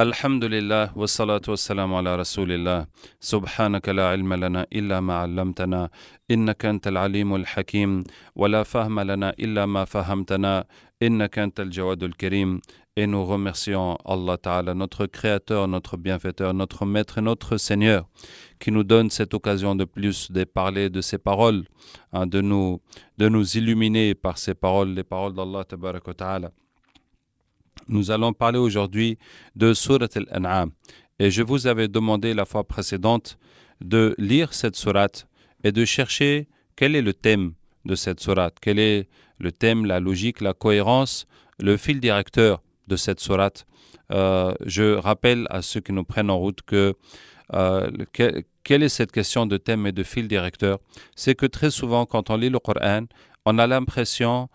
الحمد لله والصلاة والسلام على رسول الله سبحانك لا علم لنا إلا ما علمتنا إنك أنت العليم الحكيم ولا فهم لنا إلا ما فهمتنا إنك أنت الجواد الكريم. Et nous remercions Allah Ta'ala, notre Créateur, notre Bienfaiteur, notre Maître et notre Seigneur, qui nous donne cette occasion de plus de parler de ses paroles, de nous illuminer par ses paroles, les paroles d'Allah Ta'ala. Nous allons parler aujourd'hui de Surat Al-An'am. Et je vous avais demandé la fois précédente de lire cette sourate et de chercher quel est le thème de cette sourate, quel est le thème, la logique, la cohérence, le fil directeur de cette sourate. Je rappelle à ceux qui nous prennent en route que quelle est cette question de thème et de fil directeur? C'est que très souvent, quand on lit le Coran, on a l'impression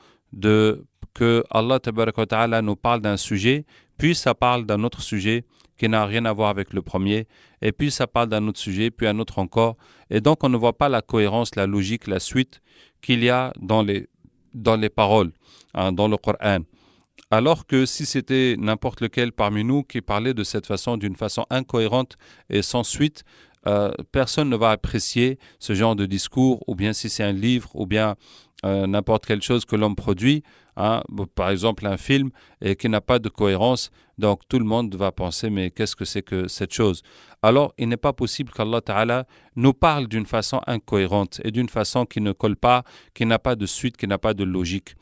que Allah Ta'ala nous parle d'un sujet, puis ça parle d'un autre sujet qui n'a rien à voir avec le premier, et puis ça parle d'un autre sujet, puis un autre encore. Et donc on ne voit pas la cohérence, la logique, la suite qu'il y a dans les paroles, dans le Coran. Alors que si c'était n'importe lequel parmi nous qui parlait de cette façon, d'une façon incohérente et sans suite, personne ne va apprécier ce genre de discours, ou bien si c'est un livre, ou bien n'importe quelle chose que l'homme produit, par exemple un film, et qui n'a pas de cohérence, donc tout le monde va penser, mais qu'est-ce que c'est que cette chose? Alors, il n'est pas possible qu'Allah Ta'ala nous parle d'une façon incohérente, et d'une façon qui ne colle pas, qui n'a pas de suite, qui n'a pas de logique.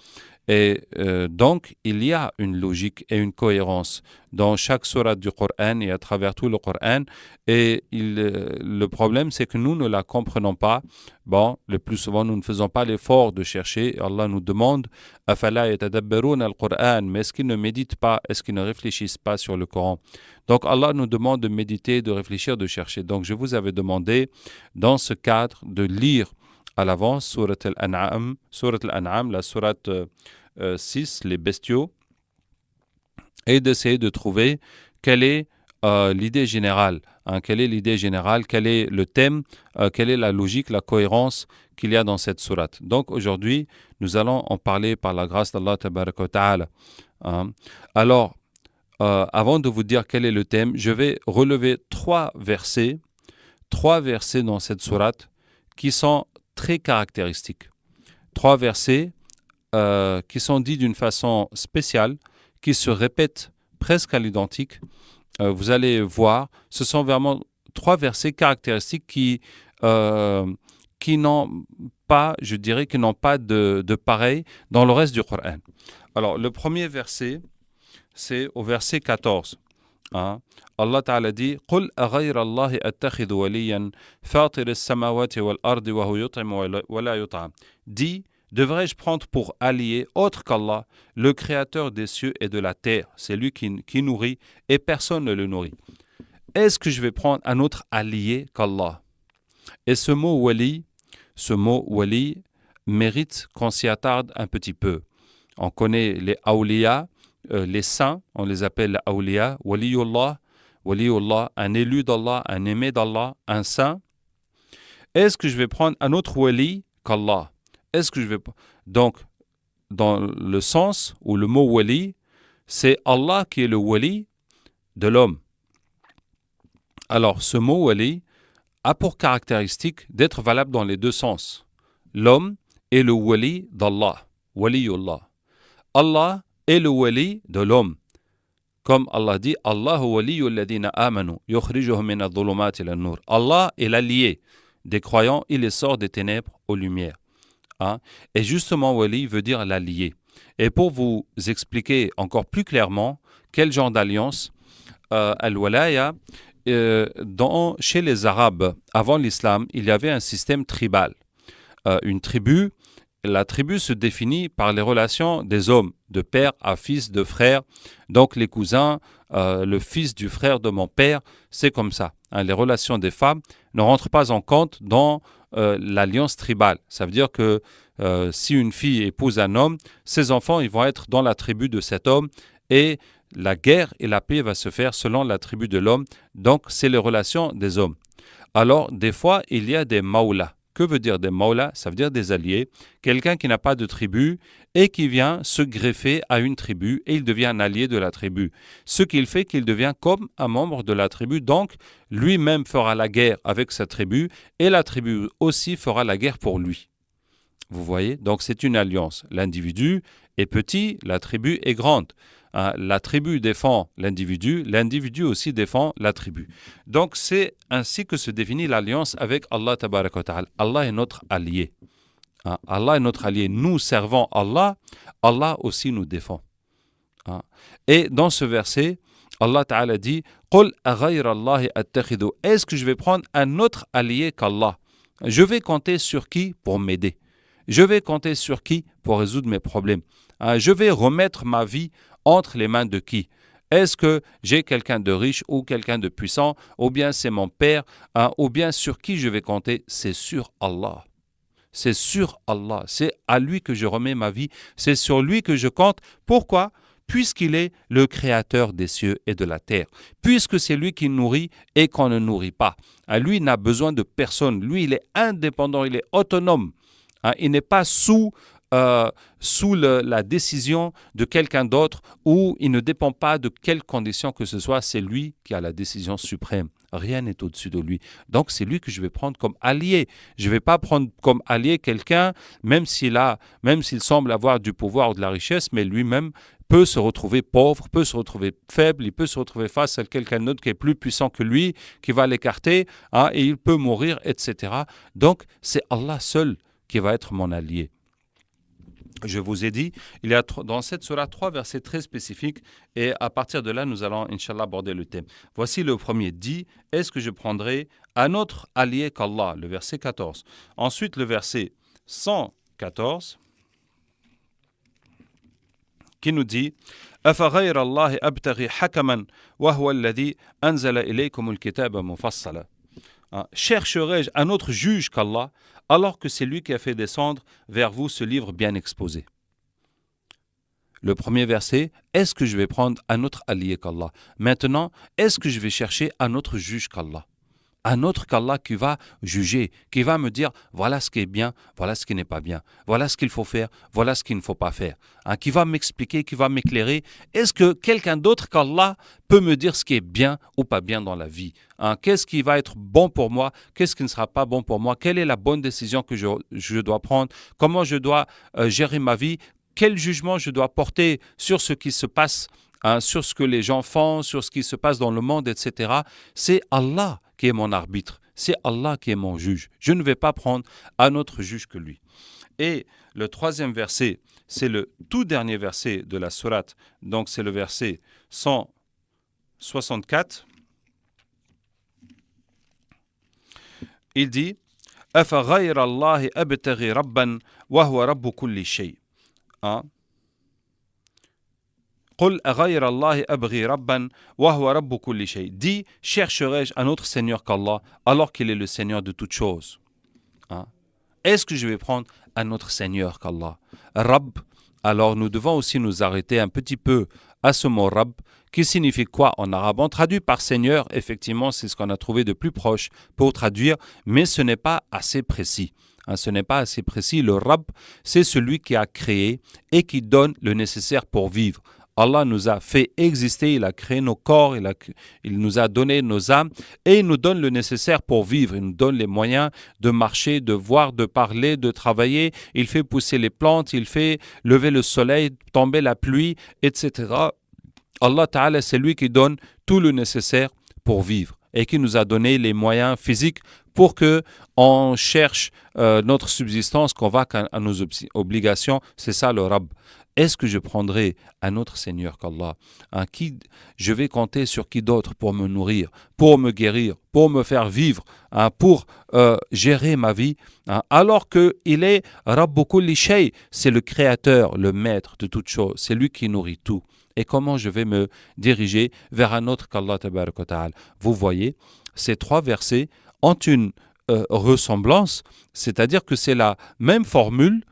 Et donc, il y a une logique et une cohérence dans chaque sourate du Coran et à travers tout le Coran. Et le problème, c'est que nous ne la comprenons pas. Bon, le plus souvent, nous ne faisons pas l'effort de chercher. Allah nous demande « Afala yatadabbarun al-Qur'an » mais est-ce qu'ils ne méditent pas, est-ce qu'ils ne réfléchissent pas sur le Coran? Donc, Allah nous demande de méditer, de réfléchir, de chercher. Donc, je vous avais demandé, dans ce cadre, de lire à l'avance, Surat Al-An'am, la sourate 6, les bestiaux, et d'essayer de trouver quelle est l'idée générale, quelle est l'idée générale, quel est le thème, quelle est la logique, la cohérence qu'il y a dans cette sourate. Donc aujourd'hui, nous allons en parler par la grâce d'Allah Ta'ala. Alors, avant de vous dire quel est le thème, je vais relever trois versets dans cette sourate qui sont très caractéristiques. Trois versets qui sont dits d'une façon spéciale, qui se répètent presque à l'identique. Vous allez voir, ce sont vraiment trois versets caractéristiques qui n'ont pas, je dirais, qui n'ont pas de pareil dans le reste du Coran. Alors, le premier verset, c'est au verset 14. Allah Ta'ala dit قُلْ أَغَيْرَ اللَّهِ أَتَّخِذُ وَلِيًّا فَاطِرِ السَّمَاوَاتِ وَالْأَرْضِ وَهُوَ يُطْعِمُ وَلَا يُطْعَمُ. Dit, devrais-je prendre pour allié autre qu'Allah, le créateur des cieux et de la terre? C'est lui qui nourrit et personne ne le nourrit. Est-ce que je vais prendre un autre allié qu'Allah? Et ce mot wali mérite qu'on s'y attarde un petit peu. On connaît les awliya, les saints, on les appelle awliya, waliyullah, un élu d'Allah, un aimé d'Allah, un saint. Est-ce que je vais prendre un autre wali qu'Allah? Est-ce que je vais... Donc, dans le sens où le mot wali, c'est Allah qui est le wali de l'homme. Alors, ce mot wali a pour caractéristique d'être valable dans les deux sens. L'homme est le wali d'Allah, waliyullah. Allah est le wali de l'homme. Comme Allah dit, Allahu waliyul ladina amanu, yukhrijuhum min adh-dhulumati ila an-nur. Allah est l'allié des croyants, il les sort des ténèbres aux lumières. Et justement, wali veut dire l'allié. Et pour vous expliquer encore plus clairement quel genre d'alliance, al-walaya, chez les Arabes, avant l'islam, il y avait un système tribal. Une tribu, la tribu se définit par les relations des hommes, de père à fils, de frère. Donc les cousins, le fils du frère de mon père, c'est comme ça. Les relations des femmes ne rentrent pas en compte dans l'alliance tribale. Ça veut dire que si une fille épouse un homme, ses enfants ils vont être dans la tribu de cet homme et la guerre et la paix va se faire selon la tribu de l'homme. Donc c'est les relations des hommes. Alors des fois il y a des maoulas. Que veut dire des mawla? Ça veut dire des alliés. Quelqu'un qui n'a pas de tribu et qui vient se greffer à une tribu et il devient un allié de la tribu. Ce qu'il fait qu'il devient comme un membre de la tribu. Donc, lui-même fera la guerre avec sa tribu et la tribu aussi fera la guerre pour lui. Vous voyez? Donc, c'est une alliance. L'individu est petit, la tribu est grande. La tribu défend l'individu, l'individu aussi défend la tribu. Donc c'est ainsi que se définit l'alliance avec Allah Tabaraka wa Ta'ala. Allah est notre allié. Allah est notre allié. Nous servons Allah, Allah aussi nous défend. Et dans ce verset, Allah Ta'ala dit « Qul aghayra Allahi attakhidhu » Est-ce que je vais prendre un autre allié qu'Allah? Je vais compter sur qui pour m'aider? Je vais compter sur qui pour résoudre mes problèmes? Je vais remettre ma vie entre les mains de qui? Est-ce que j'ai quelqu'un de riche ou quelqu'un de puissant, ou bien c'est mon père, ou bien sur qui je vais compter? C'est sur Allah. C'est sur Allah. C'est à lui que je remets ma vie. C'est sur lui que je compte. Pourquoi? Puisqu'il est le créateur des cieux et de la terre. Puisque c'est lui qui nourrit et qu'on ne nourrit pas. Lui n'a besoin de personne. Lui, il est indépendant, il est autonome. Il n'est pas sous la décision de quelqu'un d'autre ou il ne dépend pas de quelles conditions que ce soit, c'est lui qui a la décision suprême. Rien n'est au-dessus de lui. Donc c'est lui que je vais prendre comme allié. Je ne vais pas prendre comme allié quelqu'un, même s'il semble avoir du pouvoir ou de la richesse, mais lui-même peut se retrouver pauvre, peut se retrouver faible, il peut se retrouver face à quelqu'un d'autre qui est plus puissant que lui, qui va l'écarter, et il peut mourir, etc. Donc c'est Allah seul qui va être mon allié. Je vous ai dit, il y a dans cette surah 3 versets très spécifiques et à partir de là, nous allons, Inch'Allah, aborder le thème. Voici le premier dit, est-ce que je prendrai un autre allié qu'Allah? Le verset 14. Ensuite, le verset 114 qui nous dit أَفَغَيْرَ اللَّهِ أَبْتَغِي حَكَمًا وَهُوَ الَّذِي أَنزَلَ إِلَيْكُمُ الْكِتَابَ مُفَصَّلًا. Chercherai-je un autre juge qu'Allah alors que c'est lui qui a fait descendre vers vous ce livre bien exposé? Le premier verset, est-ce que je vais prendre un autre allié qu'Allah? Maintenant, est-ce que je vais chercher un autre juge qu'Allah? Un autre qu'Allah qui va juger, qui va me dire voilà ce qui est bien, voilà ce qui n'est pas bien, voilà ce qu'il faut faire, voilà ce qu'il ne faut pas faire, qui va m'expliquer, qui va m'éclairer. Est-ce que quelqu'un d'autre qu'Allah peut me dire ce qui est bien ou pas bien dans la vie? Qu'est-ce qui va être bon pour moi? Qu'est-ce qui ne sera pas bon pour moi? Quelle est la bonne décision que je dois prendre? Comment je dois gérer ma vie? Quel jugement je dois porter sur ce qui se passe, sur ce que les gens font, sur ce qui se passe dans le monde, etc. C'est Allah qui est mon arbitre. C'est Allah qui est mon juge. Je ne vais pas prendre un autre juge que lui. Et le troisième verset, c'est le tout dernier verset de la sourate. Donc c'est le verset 164. Il dit « أَفَغَيْرَ اللَّهِ أَبْتَغِي رَبًّا وَهُوَ رَبُّ كُلِّ شَيْءٍ » قل أغير الله أبغي ربا وهو رب كل شيء. Dis, chercherai-je un autre Seigneur qu'Allah alors qu'il est le Seigneur de toutes choses? Est-ce que je vais prendre un autre Seigneur qu'Allah? Rabb. Alors nous devons aussi nous arrêter un petit peu à ce mot Rabb qui signifie quoi en arabe? On traduit par Seigneur, effectivement c'est ce qu'on a trouvé de plus proche pour traduire, mais ce n'est pas assez précis. Ce n'est pas assez précis. Le Rabb, c'est celui qui a créé et qui donne le nécessaire pour vivre. Allah nous a fait exister, il a créé nos corps, il nous a donné nos âmes et il nous donne le nécessaire pour vivre. Il nous donne les moyens de marcher, de voir, de parler, de travailler. Il fait pousser les plantes, il fait lever le soleil, tomber la pluie, etc. Allah Ta'ala, c'est lui qui donne tout le nécessaire pour vivre et qui nous a donné les moyens physiques pour que on cherche notre subsistance, qu'on va à nos obligations. C'est ça le Rabb. Est-ce que je prendrai un autre Seigneur qu'Allah? Qui je vais compter sur qui d'autre pour me nourrir, pour me guérir, pour me faire vivre, pour gérer ma vie, alors qu'il est Rabbu kulli shay, c'est le créateur, le maître de toutes choses, c'est lui qui nourrit tout. Et comment je vais me diriger vers un autre qu'Allah Tabaraka wa Ta'ala? Vous voyez, ces trois versets ont une ressemblance, c'est-à-dire que c'est la même formule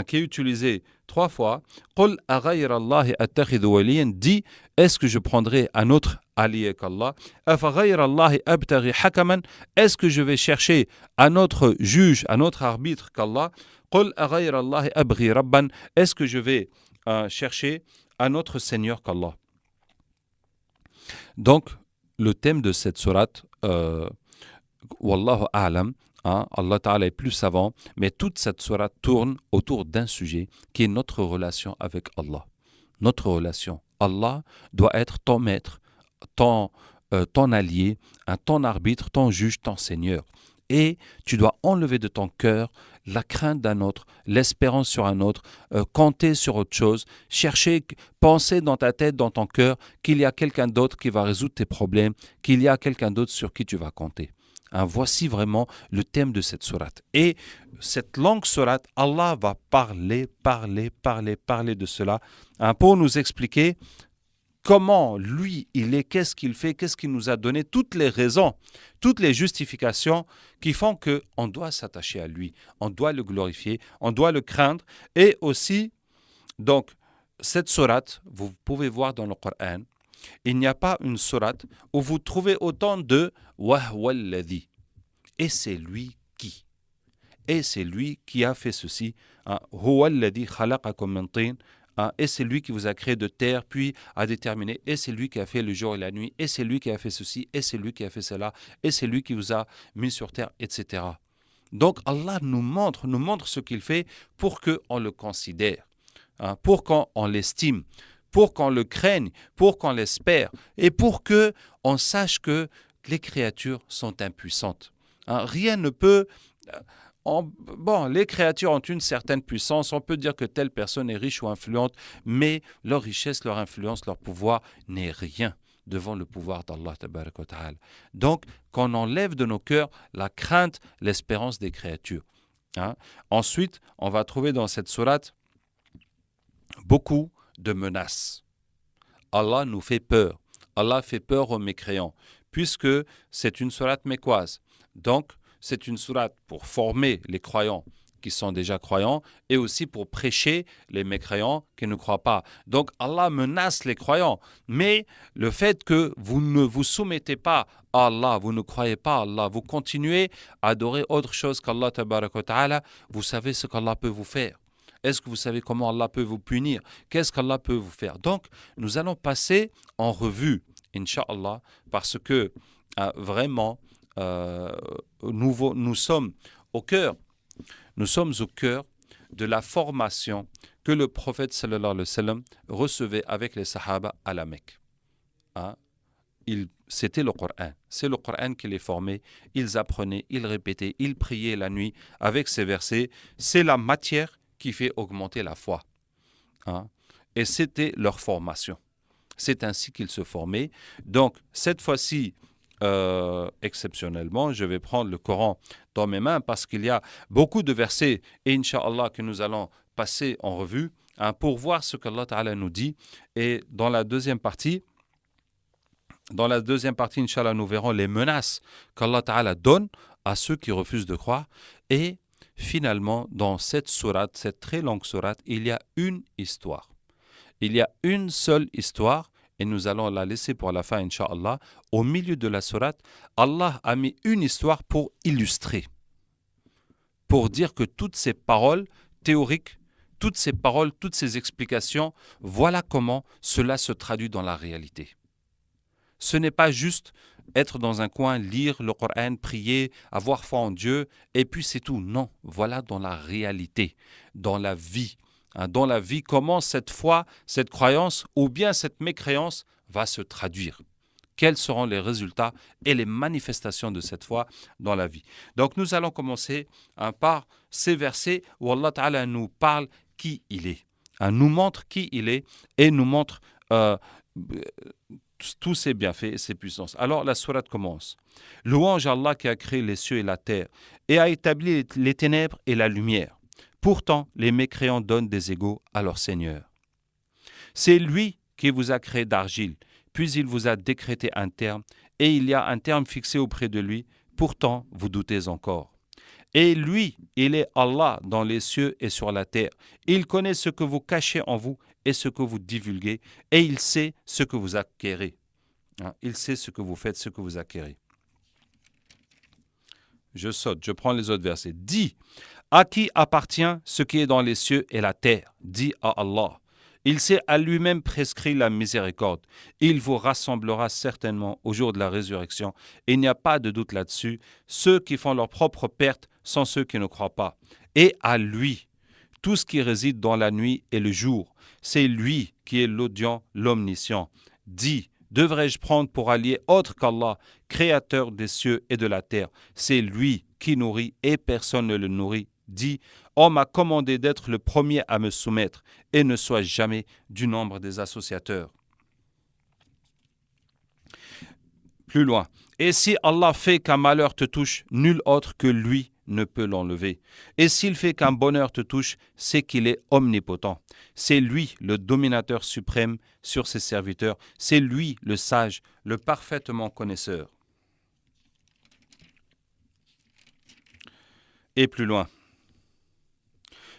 qui est utilisée 3 fois. قل أغير الله أتخذ وليا, dis, est-ce que je prendrai un autre allié qu'Allah? أفغير الله أبتغي حكما, est-ce que je vais chercher un autre juge, un autre arbitre qu'Allah? قل أغير الله أبغي ربا, est-ce que je vais chercher un autre Seigneur qu'Allah? Donc, le thème de cette sourate, Wallahu a'lam, Allah Ta'ala est plus savant, mais toute cette sourate tourne autour d'un sujet qui est notre relation avec Allah. Notre relation. Allah doit être ton maître, ton allié, ton arbitre, ton juge, ton Seigneur. Et tu dois enlever de ton cœur la crainte d'un autre, l'espérance sur un autre, compter sur autre chose, chercher, penser dans ta tête, dans ton cœur, qu'il y a quelqu'un d'autre qui va résoudre tes problèmes, qu'il y a quelqu'un d'autre sur qui tu vas compter. Voici vraiment le thème de cette sourate. Et cette longue sourate, Allah va parler de cela pour nous expliquer comment lui, il est, qu'est-ce qu'il fait, qu'est-ce qu'il nous a donné, toutes les raisons, toutes les justifications qui font qu'on doit s'attacher à lui, on doit le glorifier, on doit le craindre. Et aussi, donc, cette sourate, vous pouvez voir dans le Coran, il n'y a pas une sourate où vous trouvez autant de « wahwalladhi » et c'est lui qui. Et c'est lui qui a fait ceci. « Huwalladhi khalaqakum min tin » et c'est lui qui vous a créé de terre, puis a déterminé, et c'est lui qui a fait le jour et la nuit, et c'est lui qui a fait ceci, et c'est lui qui a fait cela, et c'est lui qui vous a mis sur terre, etc. Donc Allah nous montre ce qu'il fait pour qu'on le considère, pour qu'on l'estime, pour qu'on le craigne, pour qu'on l'espère, et pour qu'on sache que les créatures sont impuissantes. Rien ne peut... les créatures ont une certaine puissance, on peut dire que telle personne est riche ou influente, mais leur richesse, leur influence, leur pouvoir n'est rien devant le pouvoir d'Allah tabaraka wa ta'ala. Donc, qu'on enlève de nos cœurs la crainte, l'espérance des créatures. Ensuite, on va trouver dans cette sourate beaucoup de menaces. Allah nous fait peur. Allah fait peur aux mécréants, puisque c'est une sourate mécoise. Donc, c'est une sourate pour former les croyants qui sont déjà croyants et aussi pour prêcher les mécréants qui ne croient pas. Donc Allah menace les croyants. Mais le fait que vous ne vous soumettez pas à Allah, vous ne croyez pas à Allah, vous continuez à adorer autre chose qu'Allah tabaraka wa ta'ala, vous savez ce qu'Allah peut vous faire. Est-ce que vous savez comment Allah peut vous punir? Qu'est-ce qu'Allah peut vous faire? Donc, nous allons passer en revue, Inch'Allah, parce que vraiment, nous sommes au cœur de la formation que le prophète sallallahu alayhi wa sallam recevait avec les sahaba à la Mecque. C'était le Coran. C'est le Coran qui les formait. Ils apprenaient, ils répétaient, ils priaient la nuit avec ces versets. C'est la matière qui fait augmenter la foi. Et c'était leur formation. C'est ainsi qu'ils se formaient. Donc, cette fois-ci, exceptionnellement, je vais prendre le Coran dans mes mains parce qu'il y a beaucoup de versets, et Inch'Allah, que nous allons passer en revue pour voir ce qu'Allah Ta'ala nous dit. Et dans la deuxième partie, Inch'Allah, nous verrons les menaces qu'Allah Ta'ala donne à ceux qui refusent de croire. Et finalement, dans cette sourate, cette très longue sourate, il y a une histoire. Il y a une seule histoire, et nous allons la laisser pour la fin, Inch'Allah. Au milieu de la sourate, Allah a mis une histoire pour illustrer, pour dire que toutes ces paroles théoriques, toutes ces paroles, toutes ces explications, voilà comment cela se traduit dans la réalité. Ce n'est pas juste être dans un coin, lire le Coran, prier, avoir foi en Dieu, et puis c'est tout. Non, voilà dans la réalité, dans la vie. Dans la vie, comment cette foi, cette croyance ou bien cette mécréance va se traduire. Quels seront les résultats et les manifestations de cette foi dans la vie. Donc nous allons commencer par ces versets où Allah Ta'ala nous parle qui il est. Nous montre qui il est et nous montre tous ses bienfaits et ses puissances. Alors la sourate commence. Louange à Allah qui a créé les cieux et la terre et a établi les ténèbres et la lumière. Pourtant, les mécréants donnent des égaux à leur Seigneur. C'est lui qui vous a créé d'argile, puis il vous a décrété un terme, et il y a un terme fixé auprès de lui. Pourtant, vous doutez encore. Et lui, il est Allah dans les cieux et sur la terre. Il connaît ce que vous cachez en vous et ce que vous divulguez, et il sait ce que vous acquérez. Il sait ce que vous faites, ce que vous acquérez. Je saute, je prends les autres versets. Dis, à qui appartient ce qui est dans les cieux et la terre? Dis à Allah. Il s'est à lui-même prescrit la miséricorde. Il vous rassemblera certainement au jour de la résurrection. Et il n'y a pas de doute là-dessus. Ceux qui font leur propre perte sont ceux qui ne croient pas. Et à lui, tout ce qui réside dans la nuit et le jour, c'est lui qui est l'audient, l'omniscient. Dis, devrais-je prendre pour allié autre qu'Allah, créateur des cieux et de la terre? C'est lui qui nourrit et personne ne le nourrit. Dis, on m'a commandé d'être le premier à me soumettre et ne sois jamais du nombre des associateurs. Plus loin. Et si Allah fait qu'un malheur te touche, nul autre que lui ne peut l'enlever. Et s'il fait qu'un bonheur te touche, c'est qu'il est omnipotent. C'est lui le dominateur suprême sur ses serviteurs. C'est lui le sage, le parfaitement connaisseur. Et plus loin.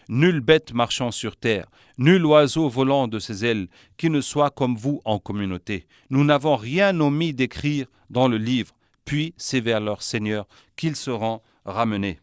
Nulle bête marchant sur terre, nul oiseau volant de ses ailes, qui ne soit comme vous en communauté. Nous n'avons rien omis d'écrire dans le livre, puis c'est vers leur Seigneur qu'ils seront ramenés.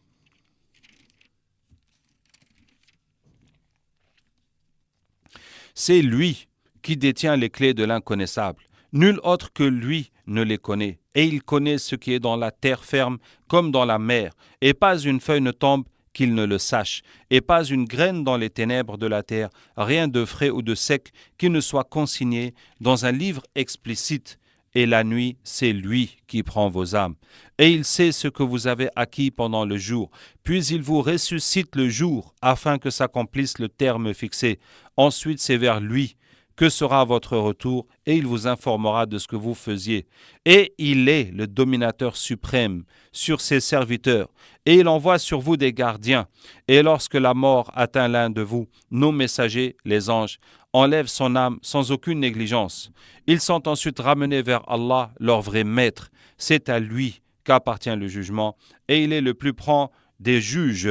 C'est lui qui détient les clés de l'inconnaissable. Nul autre que lui ne les connaît, et il connaît ce qui est dans la terre ferme comme dans la mer, et pas une feuille ne tombe qu'il ne le sache, et pas une graine dans les ténèbres de la terre, rien de frais ou de sec qui ne soit consigné dans un livre explicite. Et la nuit, c'est lui qui prend vos âmes. Et il sait ce que vous avez acquis pendant le jour, puis il vous ressuscite le jour, afin que s'accomplisse le terme fixé. Ensuite, c'est vers lui que sera votre retour, et il vous informera de ce que vous faisiez. Et il est le dominateur suprême sur ses serviteurs, et il envoie sur vous des gardiens. Et lorsque la mort atteint l'un de vous, nos messagers, les anges, enlèvent son âme sans aucune négligence. Ils sont ensuite ramenés vers Allah, leur vrai maître. C'est à lui qu'appartient le jugement, et il est le plus prompt des juges.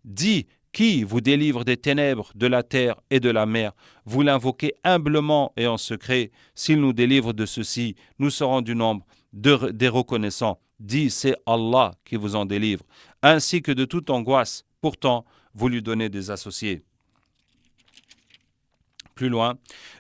Dis, qui vous délivre des ténèbres de la terre et de la mer? Vous l'invoquez humblement et en secret. S'il nous délivre de ceci, nous serons du nombre des reconnaissants. Dis, c'est Allah qui vous en délivre, ainsi que de toute angoisse. Pourtant, vous lui donnez des associés. Plus loin,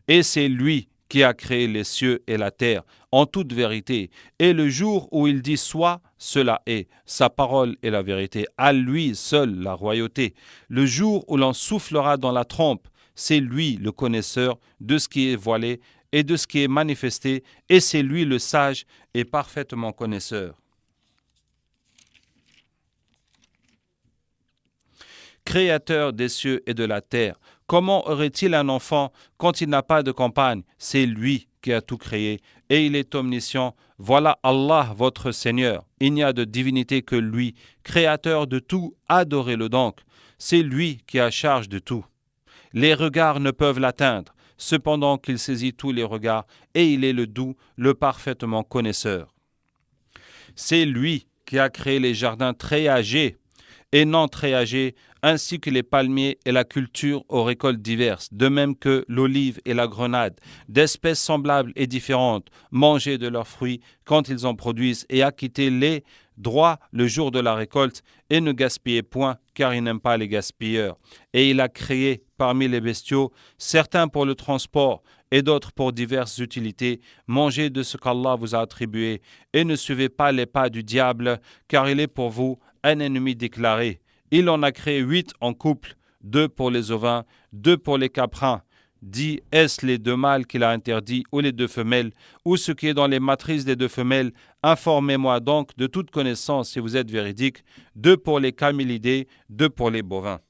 et c'est lui qui a créé les cieux et la terre en toute vérité. Et le jour où il dit soit, cela est. Sa parole est la vérité. À lui seul la royauté. Le jour où l'on soufflera dans la trompe, c'est lui le connaisseur de ce qui est voilé et de ce qui est manifesté, et c'est lui le sage et parfaitement connaisseur. Créateur des cieux et de la terre, comment aurait-il un enfant quand il n'a pas de compagne? C'est lui qui a tout créé, et il est omniscient. Voilà Allah, votre Seigneur. Il n'y a de divinité que lui, créateur de tout, adorez-le donc. C'est lui qui a charge de tout. Les regards ne peuvent l'atteindre, cependant qu'il saisit tous les regards, et il est le doux, le parfaitement connaisseur. C'est lui qui a créé les jardins très âgés et non très âgés, ainsi que les palmiers et la culture aux récoltes diverses, de même que l'olive et la grenade, d'espèces semblables et différentes, mangez de leurs fruits quand ils en produisent, et acquittez les droits le jour de la récolte, et ne gaspillez point, car il n'aime pas les gaspilleurs. Et il a créé parmi les bestiaux certains pour le transport et d'autres pour diverses utilités. Mangez de ce qu'Allah vous a attribué, et ne suivez pas les pas du diable, car il est pour vous un ennemi déclaré. Il en a créé 8 en couple, 2 pour les ovins, 2 pour les caprins. Dit, est-ce les 2 mâles qu'il a interdits, ou les 2 femelles, ou ce qui est dans les matrices des 2 femelles? Informez-moi donc de toute connaissance si vous êtes véridique. 2 pour les camélidés, 2 pour les bovins.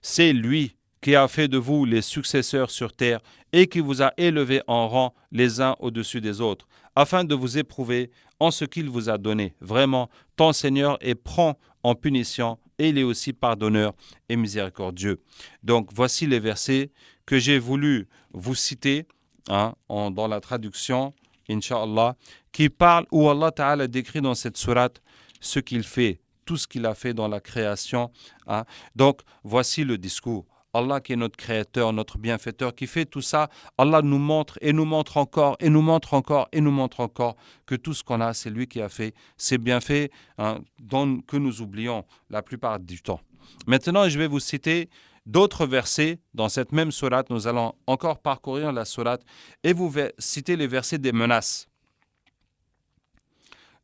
C'est lui qui a fait de vous les successeurs sur terre et qui vous a élevés en rang les uns au-dessus des autres, afin de vous éprouver en ce qu'il vous a donné. Vraiment, ton Seigneur est prompt en punition et il est aussi pardonneur et miséricordieux. Donc, voici les versets que j'ai voulu vous citer dans la traduction Inch'Allah, qui parle, où Allah Ta'ala décrit dans cette sourate ce qu'il fait, tout ce qu'il a fait dans la création. Hein. Donc, voici le discours. Allah qui est notre créateur, notre bienfaiteur, qui fait tout ça, Allah nous montre et nous montre encore et nous montre encore et nous montre encore que tout ce qu'on a, c'est lui qui a fait ces bienfaits que nous oublions la plupart du temps. Maintenant, je vais vous citer d'autres versets dans cette même sourate. Nous allons encore parcourir la sourate et vous citer les versets des menaces.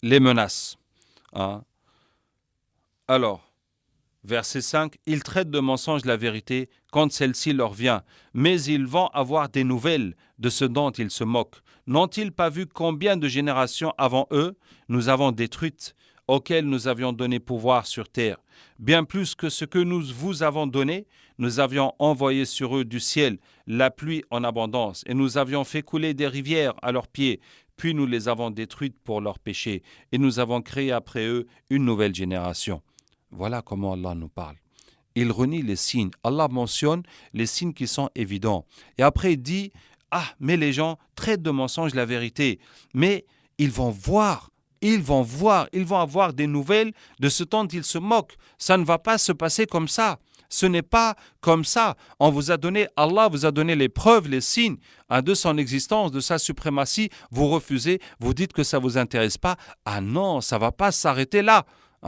Les menaces. Hein. Alors, verset 5, « Ils traitent de mensonge la vérité quand celle-ci leur vient, mais ils vont avoir des nouvelles de ce dont ils se moquent. N'ont-ils pas vu combien de générations avant eux nous avons détruites, auxquelles nous avions donné pouvoir sur terre? Bien plus que ce que nous vous avons donné, nous avions envoyé sur eux du ciel la pluie en abondance, et nous avions fait couler des rivières à leurs pieds, puis nous les avons détruites pour leurs péchés, et nous avons créé après eux une nouvelle génération. » Voilà comment Allah nous parle. Il renie les signes. Allah mentionne les signes qui sont évidents. Et après, il dit, mais les gens traitent de mensonge la vérité. Mais ils vont voir, ils vont avoir des nouvelles de ce dont ils se moquent. Ça ne va pas se passer comme ça. Ce n'est pas comme ça. Allah vous a donné les preuves, les signes de son existence, de sa suprématie. Vous refusez, vous dites que ça ne vous intéresse pas. Ah non, ça ne va pas s'arrêter là.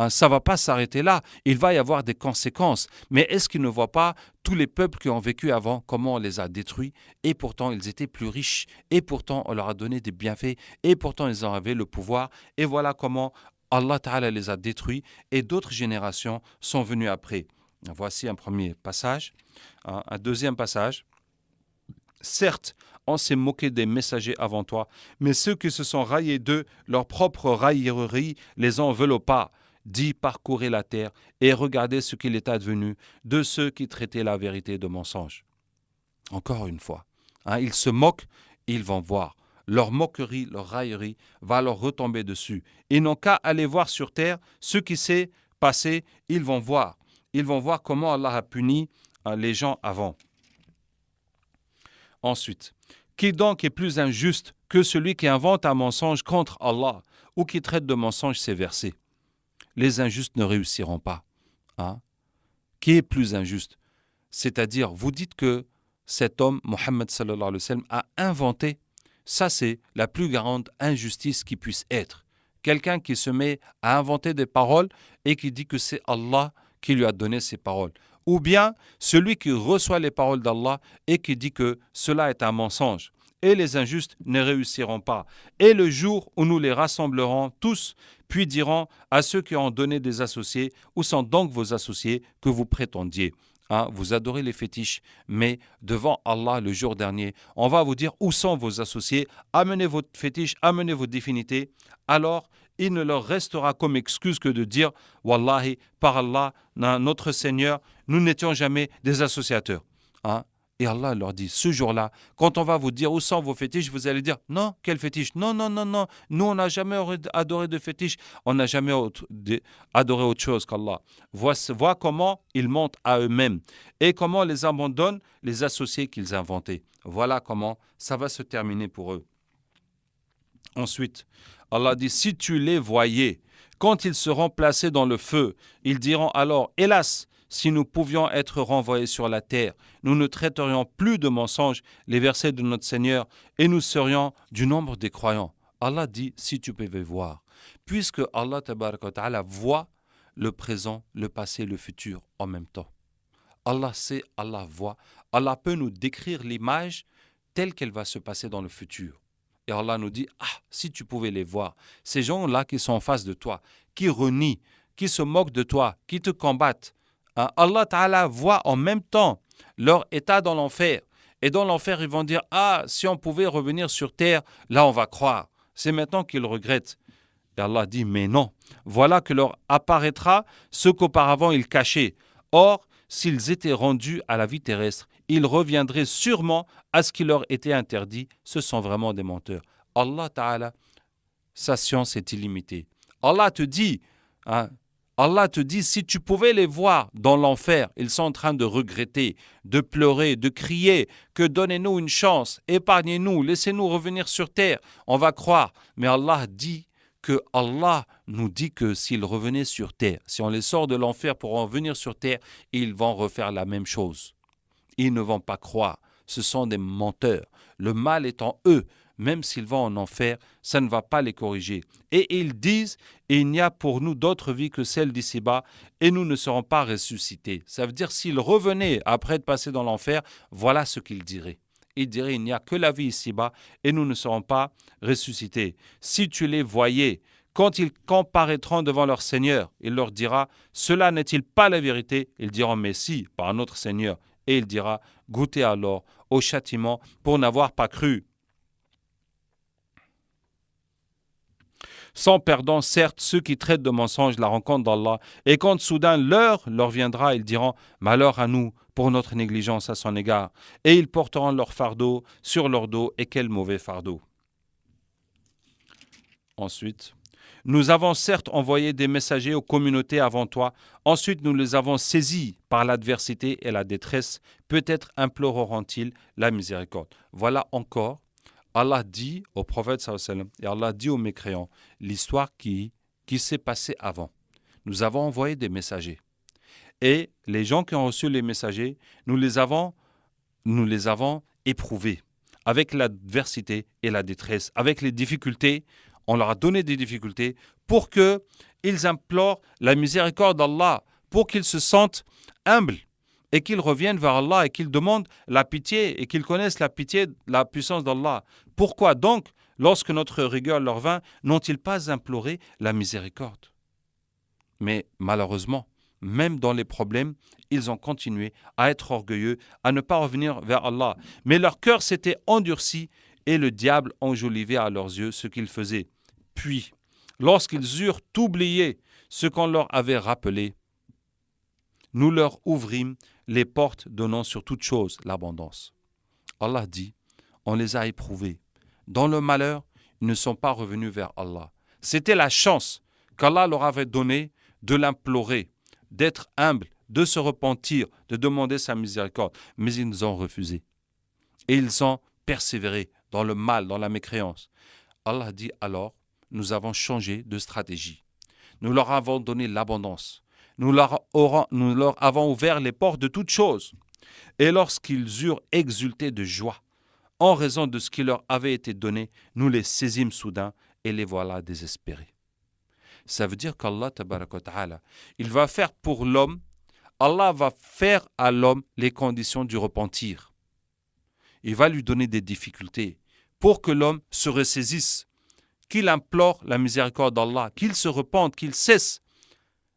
Ça ne va pas s'arrêter là. Il va y avoir des conséquences. Mais est-ce qu'ils ne voient pas tous les peuples qui ont vécu avant, comment on les a détruits? Et pourtant, ils étaient plus riches. Et pourtant, on leur a donné des bienfaits. Et pourtant, ils en avaient le pouvoir. Et voilà comment Allah Ta'ala les a détruits. Et d'autres générations sont venues après. Voici un premier passage. Un deuxième passage. Certes, on s'est moqué des messagers avant toi, mais ceux qui se sont raillés d'eux, leur propre raillerie les enveloppa. Dis, parcourez la terre et regardez ce qu'il est advenu de ceux qui traitaient la vérité de mensonge. Encore une fois, ils se moquent, ils vont voir. Leur moquerie, leur raillerie va leur retomber dessus. Ils n'ont qu'à aller voir sur terre ce qui s'est passé, ils vont voir. Ils vont voir comment Allah a puni les gens avant. Ensuite, qui donc est plus injuste que celui qui invente un mensonge contre Allah ou qui traite de mensonge ces versets? Les injustes ne réussiront pas. Qui est plus injuste? C'est-à-dire, vous dites que cet homme, Mohammed sallallahu alayhi wa sallam, a inventé. Ça, c'est la plus grande injustice qui puisse être. Quelqu'un qui se met à inventer des paroles et qui dit que c'est Allah qui lui a donné ces paroles. Ou bien celui qui reçoit les paroles d'Allah et qui dit que cela est un mensonge. Et les injustes ne réussiront pas. Et le jour où nous les rassemblerons tous, puis dirons à ceux qui ont donné des associés, où sont donc vos associés que vous prétendiez? Vous adorez les fétiches, mais devant Allah le jour dernier, on va vous dire où sont vos associés, amenez votre fétiche, amenez vos divinités. Alors, il ne leur restera comme excuse que de dire « Wallahi, par Allah, notre Seigneur, nous n'étions jamais des associateurs. » Et Allah leur dit, ce jour-là, quand on va vous dire où sont vos fétiches, vous allez dire, non, quel fétiche? Non, nous on n'a jamais adoré de fétiche, on n'a jamais adoré autre chose qu'Allah. Vois comment ils mentent à eux-mêmes et comment les abandonnent les associés qu'ils inventaient. Voilà comment ça va se terminer pour eux. Ensuite, Allah dit, si tu les voyais, quand ils seront placés dans le feu, ils diront alors, hélas, si nous pouvions être renvoyés sur la terre, nous ne traiterions plus de mensonges les versets de notre Seigneur et nous serions du nombre des croyants. Allah dit, si tu pouvais voir. Puisque Allah tabaraka wa ta'ala voit le présent, le passé, le futur en même temps. Allah sait, Allah voit. Allah peut nous décrire l'image telle qu'elle va se passer dans le futur. Et Allah nous dit, si tu pouvais les voir. Ces gens-là qui sont en face de toi, qui renient, qui se moquent de toi, qui te combattent. Allah Ta'ala voit en même temps leur état dans l'enfer. Et dans l'enfer, ils vont dire, si on pouvait revenir sur terre, là on va croire. C'est maintenant qu'ils regrettent. Et Allah dit, mais non. Voilà que leur apparaîtra ce qu'auparavant ils cachaient. Or, s'ils étaient rendus à la vie terrestre, ils reviendraient sûrement à ce qui leur était interdit. Ce sont vraiment des menteurs. Allah Ta'ala, sa science est illimitée. Allah te dit, Allah te dit, si tu pouvais les voir dans l'enfer, ils sont en train de regretter, de pleurer, de crier, que donnez-nous une chance, épargnez-nous, laissez-nous revenir sur terre. On va croire. Mais Allah nous dit que s'ils revenaient sur terre, si on les sort de l'enfer pour en venir sur terre, ils vont refaire la même chose. Ils ne vont pas croire. Ce sont des menteurs. Le mal est en eux. Même s'ils vont en enfer, ça ne va pas les corriger. Et ils disent, il n'y a pour nous d'autre vie que celle d'ici-bas, et nous ne serons pas ressuscités. Ça veut dire, s'ils revenaient après de passer dans l'enfer, voilà ce qu'ils diraient. Ils diraient, il n'y a que la vie ici-bas, et nous ne serons pas ressuscités. Si tu les voyais, quand ils comparaîtront devant leur Seigneur, il leur dira, cela n'est-il pas la vérité? Ils diront, mais si, par notre Seigneur. Et il dira, goûtez alors au châtiment pour n'avoir pas cru. Sans perdant, certes, ceux qui traitent de mensonges la rencontre d'Allah, et quand soudain l'heure leur viendra, ils diront « Malheur à nous pour notre négligence à son égard », et ils porteront leur fardeau sur leur dos, et quel mauvais fardeau. Ensuite, nous avons certes envoyé des messagers aux communautés avant toi, ensuite nous les avons saisis par l'adversité et la détresse, peut-être imploreront-ils la miséricorde. Voilà encore. Allah dit au prophète sallallahu alayhi wa sallam, et Allah dit aux mécréants l'histoire qui s'est passée avant. Nous avons envoyé des messagers. Et les gens qui ont reçu les messagers, nous les avons éprouvés avec l'adversité et la détresse, avec les difficultés. On leur a donné des difficultés pour qu'ils implorent la miséricorde d'Allah, pour qu'ils se sentent humbles et qu'ils reviennent vers Allah et qu'ils demandent la pitié et qu'ils connaissent la pitié, la puissance d'Allah. Pourquoi donc, lorsque notre rigueur leur vint, n'ont-ils pas imploré la miséricorde? Mais malheureusement, même dans les problèmes, ils ont continué à être orgueilleux, à ne pas revenir vers Allah. Mais leur cœur s'était endurci et le diable enjolivait à leurs yeux ce qu'ils faisaient. Puis, lorsqu'ils eurent oublié ce qu'on leur avait rappelé, nous leur ouvrîmes les portes donnant sur toute chose l'abondance. Allah dit, on les a éprouvés. Dans le malheur, ils ne sont pas revenus vers Allah. C'était la chance qu'Allah leur avait donnée de l'implorer, d'être humble, de se repentir, de demander sa miséricorde. Mais ils ont refusé. Et ils ont persévéré dans le mal, dans la mécréance. Allah dit alors, nous avons changé de stratégie. Nous leur avons donné l'abondance. Nous leur avons ouvert les portes de toutes choses. Et lorsqu'ils eurent exulté de joie, en raison de ce qui leur avait été donné, nous les saisîmes soudain et les voilà désespérés. Ça veut dire qu'Allah, tabaraka wa ta'ala, il va faire pour l'homme, Allah va faire à l'homme les conditions du repentir. Il va lui donner des difficultés pour que l'homme se ressaisisse, qu'il implore la miséricorde d'Allah, qu'il se repente, qu'il cesse.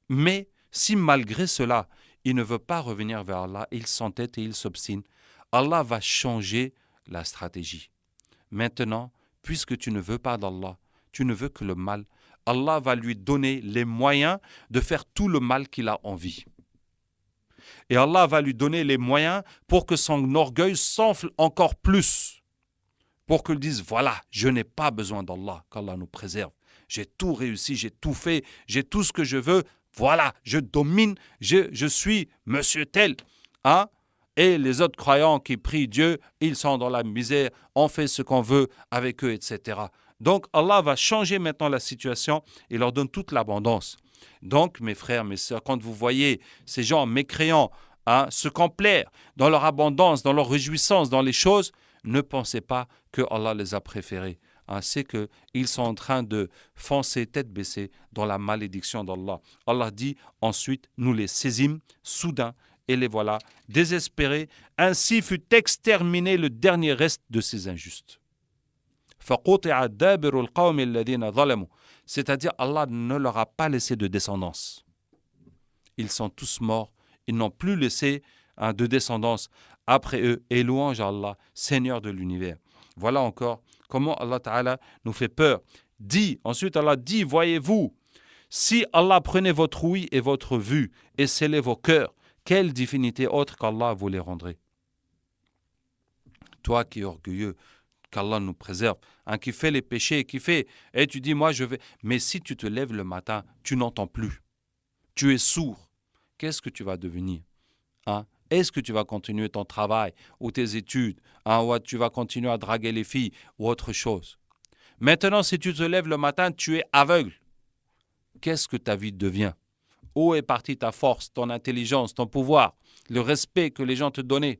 Mais si malgré cela, il ne veut pas revenir vers Allah, il s'entête et il s'obstine, Allah va changer la stratégie. Maintenant, puisque tu ne veux pas d'Allah, tu ne veux que le mal, Allah va lui donner les moyens de faire tout le mal qu'il a envie. Et Allah va lui donner les moyens pour que son orgueil s'enfle encore plus. Pour qu'il dise, voilà, je n'ai pas besoin d'Allah, qu'Allah nous préserve. J'ai tout réussi, j'ai tout fait, j'ai tout ce que je veux. Voilà, je domine, je suis monsieur tel. Hein? Et les autres croyants qui prient Dieu, ils sont dans la misère, on fait ce qu'on veut avec eux, etc. Donc Allah va changer maintenant la situation et leur donne toute l'abondance. Donc mes frères, mes sœurs, quand vous voyez ces gens mécréants se complaire dans leur abondance, dans leur réjouissance, dans les choses, ne pensez pas que Allah les a préférés. C'est qu'ils sont en train de foncer tête baissée dans la malédiction d'Allah. Allah dit ensuite, nous les saisîmes soudain et les voilà désespérés. Ainsi fut exterminé le dernier reste de ces injustes. C'est-à-dire Allah ne leur a pas laissé de descendance. Ils sont tous morts, ils n'ont plus laissé de descendance après eux, et louange à Allah, Seigneur de l'univers. Voilà encore comment Allah Ta'ala nous fait peur. Ensuite Allah dit, voyez-vous, si Allah prenait votre ouïe et votre vue et scellait vos cœurs, quelle divinité autre qu'Allah vous les rendrait? Toi qui es orgueilleux, qu'Allah nous préserve, qui fait les péchés, et tu dis, moi je vais... Mais si tu te lèves le matin, tu n'entends plus. tu es sourd, qu'est-ce que tu vas devenir? Est-ce que tu vas continuer ton travail ou tes études, ou tu vas continuer à draguer les filles ou autre chose? Maintenant, si tu te lèves le matin, tu es aveugle. Qu'est-ce que ta vie devient? Où est partie ta force, ton intelligence, ton pouvoir, le respect que les gens te donnaient?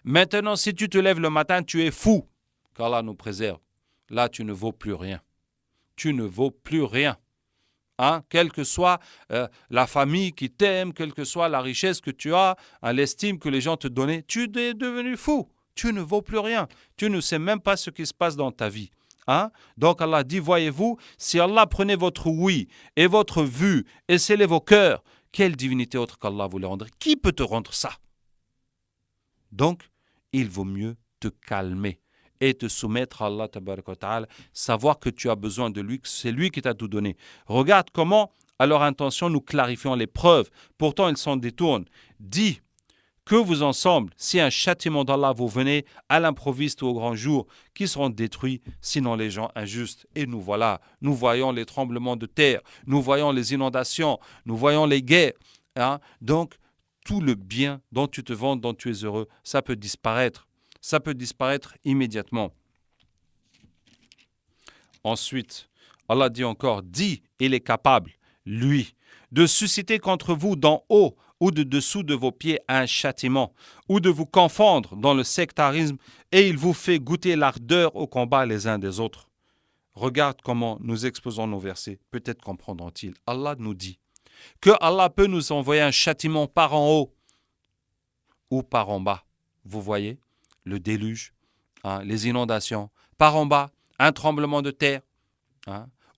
Maintenant, si tu te lèves le matin, tu es fou, qu'Allah nous préserve. Là, tu ne vaux plus rien. Tu ne vaux plus rien. Quelle que soit la famille qui t'aime, quelle que soit la richesse que tu as, l'estime que les gens te donnaient, tu es devenu fou. Tu ne vaux plus rien. Tu ne sais même pas ce qui se passe dans ta vie. Donc Allah dit, voyez-vous, si Allah prenait votre oui et votre vue et scellait vos cœurs, quelle divinité autre qu'Allah vous le rendrait? Qui peut te rendre ça? Donc, il vaut mieux te calmer et te soumettre à Allah tabaraka wa ta'ala, savoir que tu as besoin de lui, que c'est lui qui t'a tout donné. Regarde comment, à leur intention, nous clarifions les preuves. Pourtant, ils s'en détournent. Dis que vous ensemble, si un châtiment d'Allah vous venait à l'improviste ou au grand jour, qui seront détruits, sinon les gens injustes. Et nous voilà, nous voyons les tremblements de terre, nous voyons les inondations, nous voyons les guerres. Donc, tout le bien dont tu te vantes, dont tu es heureux, ça peut disparaître. Ça peut disparaître immédiatement. Ensuite, Allah dit encore, dit, il est capable, lui, de susciter contre vous d'en haut ou de dessous de vos pieds un châtiment, ou de vous confondre dans le sectarisme, et il vous fait goûter l'ardeur au combat les uns des autres. Regarde comment nous exposons nos versets, peut-être comprendront-ils. Allah nous dit que Allah peut nous envoyer un châtiment par en haut ou par en bas. Vous voyez, le déluge, les inondations, par en bas, un tremblement de terre,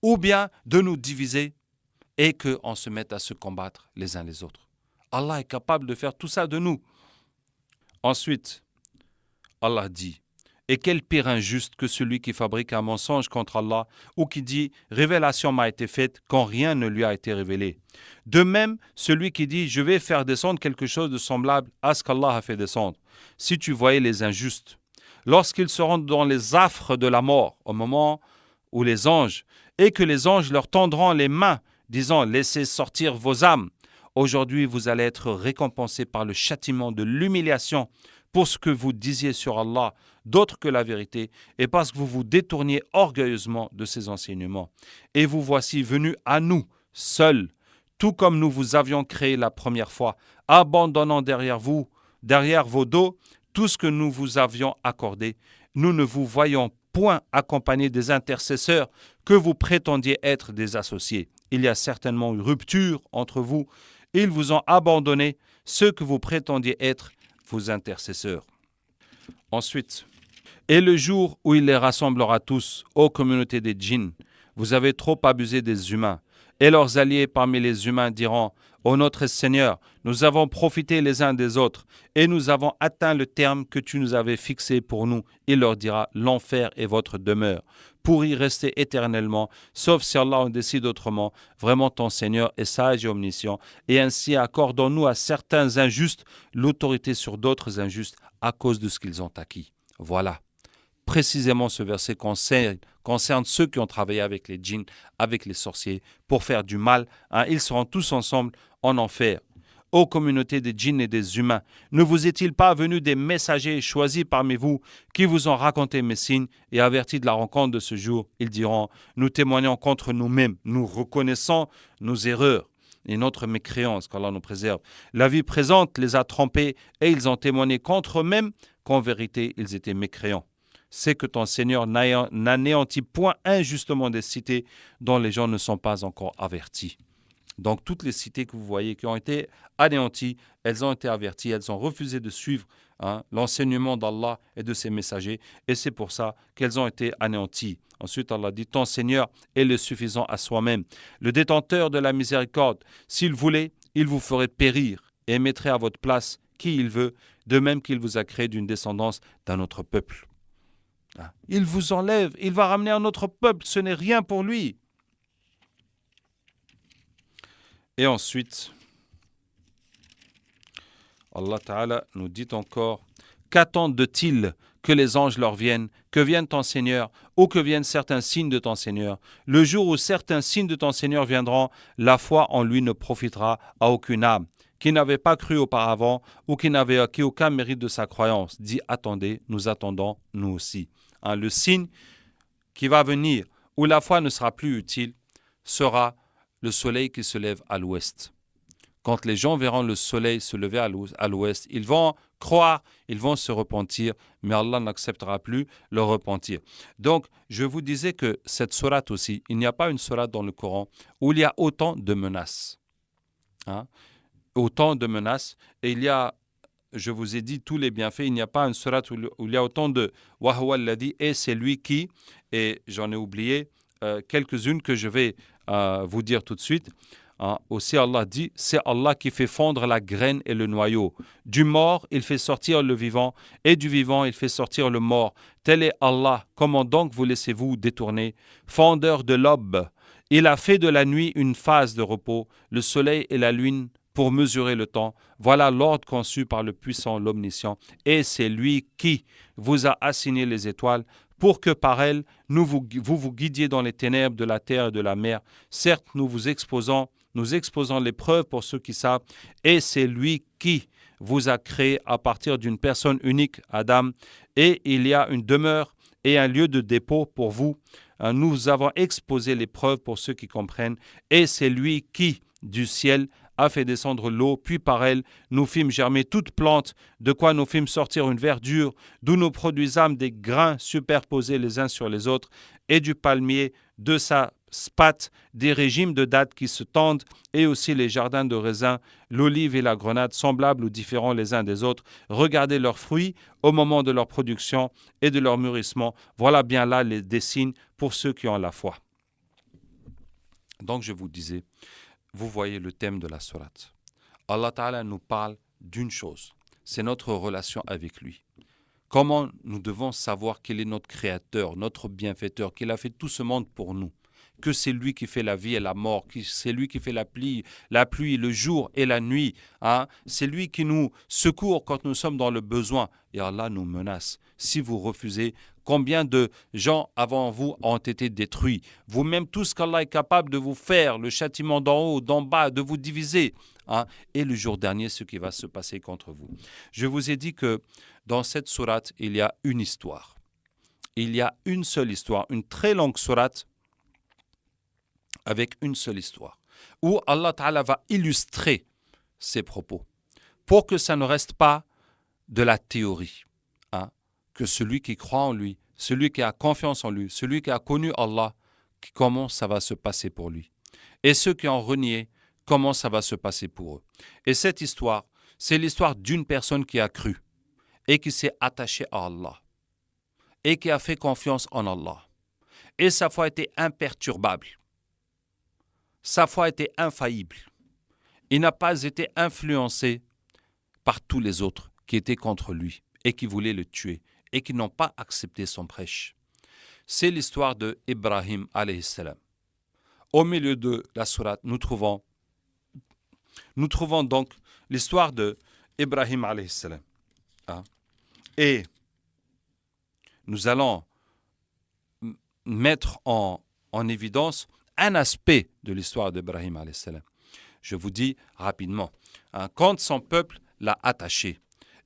ou bien de nous diviser et qu'on se mette à se combattre les uns les autres. Allah est capable de faire tout ça de nous. Ensuite, Allah dit, et quel pire injuste que celui qui fabrique un mensonge contre Allah ou qui dit « Révélation m'a été faite quand rien ne lui a été révélé ». De même, celui qui dit « Je vais faire descendre quelque chose de semblable à ce qu'Allah a fait descendre ». Si tu voyais les injustes, lorsqu'ils seront dans les affres de la mort, au moment où les anges, et que les anges leur tendront les mains, disant « Laissez sortir vos âmes ». Aujourd'hui, vous allez être récompensés par le châtiment de l'humiliation pour ce que vous disiez sur Allah, d'autre que la vérité, et parce que vous vous détourniez orgueilleusement de ses enseignements. Et vous voici venus à nous, seuls, tout comme nous vous avions créé la première fois, abandonnant derrière vos dos, tout ce que nous vous avions accordé. Nous ne vous voyons point accompagnés des intercesseurs que vous prétendiez être des associés. Il y a certainement une rupture entre vous. Ils vous ont abandonné, ceux que vous prétendiez être vos intercesseurs. Ensuite, et le jour où il les rassemblera tous, ô communauté des djinns, vous avez trop abusé des humains. Et leurs alliés parmi les humains diront, ô notre Seigneur, nous avons profité les uns des autres, et nous avons atteint le terme que tu nous avais fixé pour nous. Il leur dira, l'enfer est votre demeure, pour y rester éternellement, sauf si Allah en décide autrement. Vraiment ton Seigneur est sage et omniscient, et ainsi accordons-nous à certains injustes l'autorité sur d'autres injustes à cause de ce qu'ils ont acquis. Voilà. Précisément ce verset concerne ceux qui ont travaillé avec les djinns, avec les sorciers, pour faire du mal. Ils seront tous ensemble en enfer. Ô communauté des djinns et des humains, ne vous est-il pas venu des messagers choisis parmi vous qui vous ont raconté mes signes et avertis de la rencontre de ce jour? Ils diront, nous témoignons contre nous-mêmes, nous reconnaissons nos erreurs et notre mécréance, qu'Allah nous préserve. La vie présente les a trompés et ils ont témoigné contre eux-mêmes qu'en vérité ils étaient mécréants. C'est que ton Seigneur n'anéantit point injustement des cités dont les gens ne sont pas encore avertis. Donc toutes les cités que vous voyez qui ont été anéanties, elles ont été averties, elles ont refusé de suivre l'enseignement d'Allah et de ses messagers, et c'est pour ça qu'elles ont été anéanties. Ensuite, Allah dit, ton Seigneur est le suffisant à soi-même, le détenteur de la miséricorde. S'il voulait, il vous ferait périr et mettrait à votre place qui il veut, de même qu'il vous a créé d'une descendance d'un autre peuple. Il vous enlève, il va ramener un autre peuple, ce n'est rien pour lui. Et ensuite, Allah Ta'ala nous dit encore, Qu'attendent-ils que les anges leur viennent, que vienne ton Seigneur, ou que viennent certains signes de ton Seigneur? Le jour où certains signes de ton Seigneur viendront, la foi en lui ne profitera à aucune âme qui n'avait pas cru auparavant ou qui n'avait acquis aucun mérite de sa croyance. Dit, attendez, nous attendons, nous aussi. Le signe qui va venir, où la foi ne sera plus utile, sera le soleil qui se lève à l'ouest. Quand les gens verront le soleil se lever à l'ouest, ils vont croire, ils vont se repentir, mais Allah n'acceptera plus leur repentir. Donc, je vous disais que cette sourate aussi, il n'y a pas une sourate dans le Coran où il y a autant de menaces. Autant de menaces, et il y a, je vous ai dit tous les bienfaits, il n'y a pas une sourate où il y a autant de « Wa huwa alladhi » et c'est lui qui, et j'en ai oublié quelques-unes que je vais vous dire tout de suite. Aussi Allah dit, c'est Allah qui fait fondre la graine et le noyau. Du mort, il fait sortir le vivant, et du vivant, il fait sortir le mort. Tel est Allah, comment donc vous laissez-vous détourner? Fondeur de l'aube, il a fait de la nuit une phase de repos, le soleil et la lune pour mesurer le temps. Voilà l'ordre conçu par le puissant, l'omniscient, et c'est lui qui vous a assigné les étoiles, pour que par elles, vous guidiez dans les ténèbres de la terre et de la mer. Certes, nous exposons l'épreuve pour ceux qui savent, et c'est lui qui vous a créé à partir d'une personne unique, Adam, et il y a une demeure et un lieu de dépôt pour vous. Nous avons exposé l'épreuve pour ceux qui comprennent, et c'est lui qui, du ciel, a fait descendre l'eau, puis par elle, nous fîmes germer toute plante, de quoi nous fîmes sortir une verdure, d'où nous produisâmes des grains superposés les uns sur les autres, et du palmier, de sa spate, des régimes de dattes qui se tendent, et aussi les jardins de raisins, l'olive et la grenade, semblables ou différents les uns des autres. Regardez leurs fruits au moment de leur production et de leur mûrissement. Voilà bien là des signes pour ceux qui ont la foi. Donc je vous disais, vous voyez le thème de la sourate. Allah Ta'ala nous parle d'une chose, c'est notre relation avec lui. Comment nous devons savoir qu'il est notre créateur, notre bienfaiteur, qu'il a fait tout ce monde pour nous, que c'est lui qui fait la vie et la mort, que c'est lui qui fait la pluie, le jour et la nuit. C'est lui qui nous secourt quand nous sommes dans le besoin. Et Allah nous menace. Si vous refusez, combien de gens avant vous ont été détruits? Vous-même, tout ce qu'Allah est capable de vous faire, le châtiment d'en haut, d'en bas, de vous diviser. Et le jour dernier, ce qui va se passer contre vous. Je vous ai dit que dans cette sourate, il y a une histoire. Il y a une seule histoire, une très longue sourate avec une seule histoire, où Allah Ta'ala va illustrer ses propos, pour que ça ne reste pas de la théorie, que celui qui croit en lui, celui qui a confiance en lui, celui qui a connu Allah, comment ça va se passer pour lui. Et ceux qui ont renié, comment ça va se passer pour eux. Et cette histoire, c'est l'histoire d'une personne qui a cru et qui s'est attachée à Allah et qui a fait confiance en Allah. Et sa foi était imperturbable. Sa foi était infaillible. Il n'a pas été influencé par tous les autres qui étaient contre lui et qui voulaient le tuer et qui n'ont pas accepté son prêche. C'est l'histoire de Ibrahim alayhi salam. Au milieu de la sourate, nous trouvons donc l'histoire de Ibrahim alayhi salam. Et nous allons mettre en évidence un aspect de l'histoire d'Ibrahim alayhi salam. Je vous dis rapidement, quand son peuple l'a attaché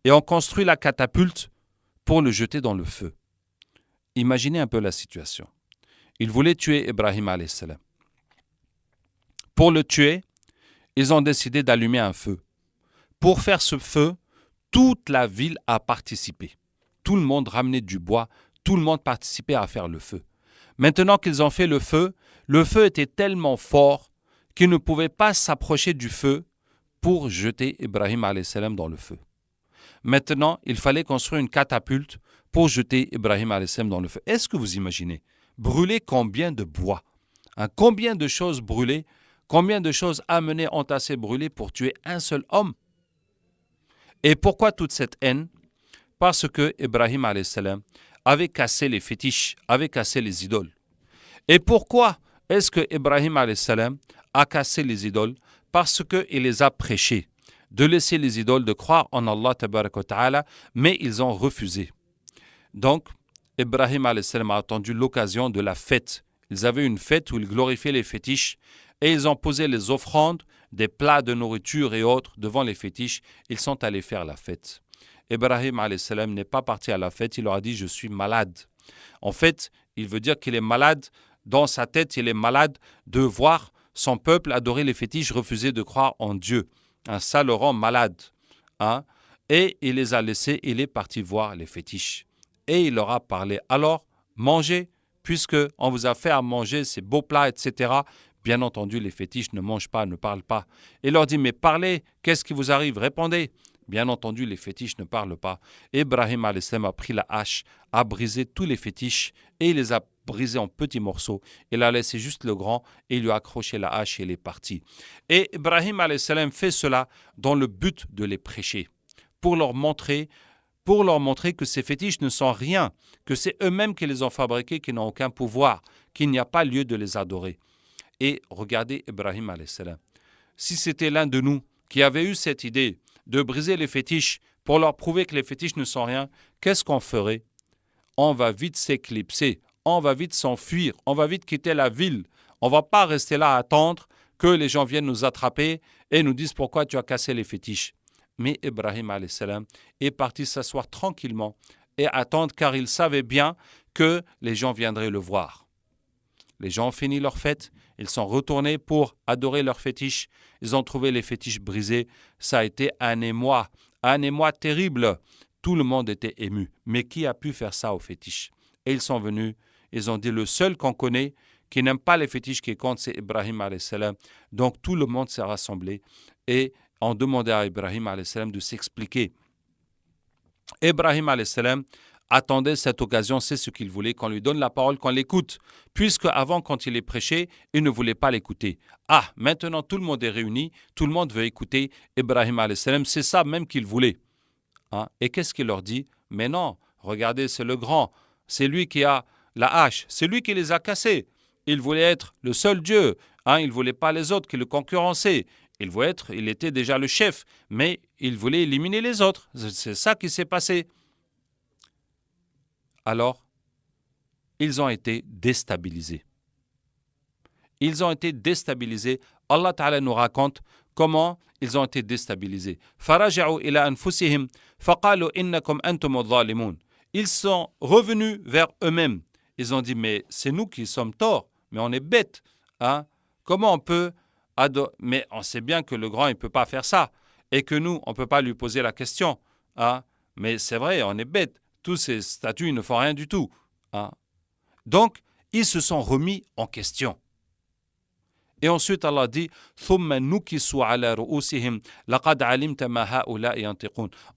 et ont construit la catapulte pour le jeter dans le feu. Imaginez un peu la situation. Ils voulaient tuer Ibrahim alayhi salam. Pour le tuer, ils ont décidé d'allumer un feu. Pour faire ce feu, toute la ville a participé. Tout le monde ramenait du bois, tout le monde participait à faire le feu. Maintenant qu'ils ont fait le feu était tellement fort qu'ils ne pouvaient pas s'approcher du feu pour jeter Ibrahim alayhi salam dans le feu. Maintenant, il fallait construire une catapulte pour jeter Ibrahim alayhi salam dans le feu. Est-ce que vous imaginez? Brûler combien de bois? Combien de choses brûlées? Combien de choses amenées, entassées, brûlées pour tuer un seul homme? Et pourquoi toute cette haine? Parce que Ibrahim alayhi salam avait cassé les fétiches, avait cassé les idoles. Et pourquoi est-ce que Ibrahim alayhi salam a cassé les idoles? Parce qu'il les a prêchées. de laisser les idoles, de croire en Allah tabaraka wa ta'ala, mais ils ont refusé. Donc, Ibrahim alayhi salam a attendu l'occasion de la fête. Ils avaient une fête où ils glorifiaient les fétiches et ils ont posé les offrandes, des plats de nourriture et autres devant les fétiches. Ils sont allés faire la fête. Ibrahim alayhi salam n'est pas parti à la fête, il leur a dit « je suis malade ». En fait, il veut dire qu'il est malade, dans sa tête, il est malade de voir son peuple adorer les fétiches, refuser de croire en Dieu. Ça le rend malade. Et il les a laissés, il est parti voir les fétiches. Et il leur a parlé. Alors, mangez, puisque on vous a fait à manger ces beaux plats, etc. Bien entendu, les fétiches ne mangent pas, ne parlent pas. Il leur dit, mais parlez, qu'est-ce qui vous arrive? Répondez. Bien entendu, les fétiches ne parlent pas. Ibrahim alayhi salam a pris la hache, a brisé tous les fétiches et il les a brisés en petits morceaux. Il a laissé juste le grand et il lui a accroché la hache et il est parti. Et Ibrahim alayhi salam fait cela dans le but de les prêcher, pour leur montrer que ces fétiches ne sont rien, que c'est eux-mêmes qui les ont fabriqués, qui n'ont aucun pouvoir, qu'il n'y a pas lieu de les adorer. Et regardez Ibrahim alayhi salam. Si c'était l'un de nous qui avait eu cette idée de briser les fétiches pour leur prouver que les fétiches ne sont rien, qu'est-ce qu'on ferait? On va vite s'éclipser, on va vite s'enfuir, on va vite quitter la ville. On ne va pas rester là à attendre que les gens viennent nous attraper et nous disent pourquoi tu as cassé les fétiches. Mais Ibrahim alayhi salam est parti s'asseoir tranquillement et attendre car il savait bien que les gens viendraient le voir. Les gens ont fini leur fête, ils sont retournés pour adorer leurs fétiches. Ils ont trouvé les fétiches brisés. Ça a été un émoi terrible. Tout le monde était ému. Mais qui a pu faire ça aux fétiches? Et ils sont venus, ils ont dit le seul qu'on connaît qui n'aime pas les fétiches qui compte, c'est Ibrahim alayhi salam. Donc tout le monde s'est rassemblé et ont demandé à Ibrahim alayhi salam de s'expliquer. Ibrahim alayhi salam attendait cette occasion, c'est ce qu'il voulait, qu'on lui donne la parole, qu'on l'écoute. Puisque avant, quand il est prêché, il ne voulait pas l'écouter. Maintenant tout le monde est réuni, tout le monde veut écouter Ibrahim alayhi salam, c'est ça même qu'il voulait. Et qu'est-ce qu'il leur dit? Mais non, regardez, c'est le grand, c'est lui qui a la hache, c'est lui qui les a cassés. Il voulait être le seul Dieu, il ne voulait pas les autres qui le concurrençaient. Il était déjà le chef, mais il voulait éliminer les autres. C'est ça qui s'est passé. Alors, ils ont été déstabilisés. Allah Ta'ala nous raconte comment ils ont été déstabilisés. فَرَجَعُوا إِلَىٰ أَنفُسِهِمْ فَقَالُوا إِنَّكُمْ أَنْتُمُ الظَّالِمُونَ. Ils sont revenus vers eux-mêmes. Ils ont dit, mais c'est nous qui sommes torts, mais on est bêtes. Comment on peut mais on sait bien que le grand, il ne peut pas faire ça. Et que nous, on ne peut pas lui poser la question. Mais c'est vrai, on est bêtes. Tous ces statues ne font rien du tout. Donc, ils se sont remis en question. Et ensuite, Allah dit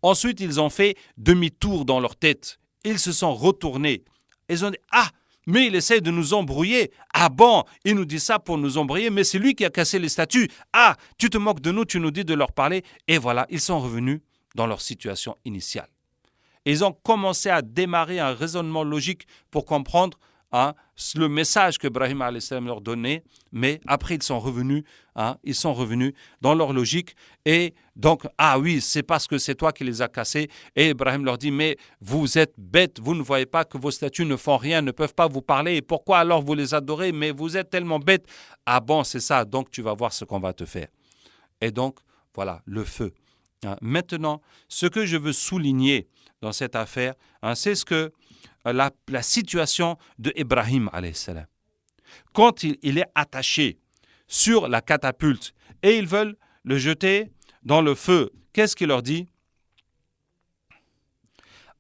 ensuite, ils ont fait demi-tour dans leur tête. Ils se sont retournés. Ils ont dit mais il essaie de nous embrouiller. Bon, il nous dit ça pour nous embrouiller, mais c'est lui qui a cassé les statues. Tu te moques de nous, tu nous dis de leur parler. Et voilà, ils sont revenus dans leur situation initiale. Ils ont commencé à démarrer un raisonnement logique pour comprendre le message que Ibrahim alayhi salam leur donnait, mais après ils sont revenus dans leur logique et donc oui, c'est parce que c'est toi qui les as cassés. Et Ibrahim leur dit, mais vous êtes bêtes, vous ne voyez pas que vos statues ne font rien, ne peuvent pas vous parler, et pourquoi alors vous les adorez? Mais vous êtes tellement bêtes. Bon, c'est ça, donc tu vas voir ce qu'on va te faire. Et donc voilà, le feu. Maintenant, ce que je veux souligner dans cette affaire, c'est ce que la situation de Ibrahim alayhi salam. Quand il est attaché sur la catapulte et ils veulent le jeter dans le feu, qu'est-ce qu'il leur dit?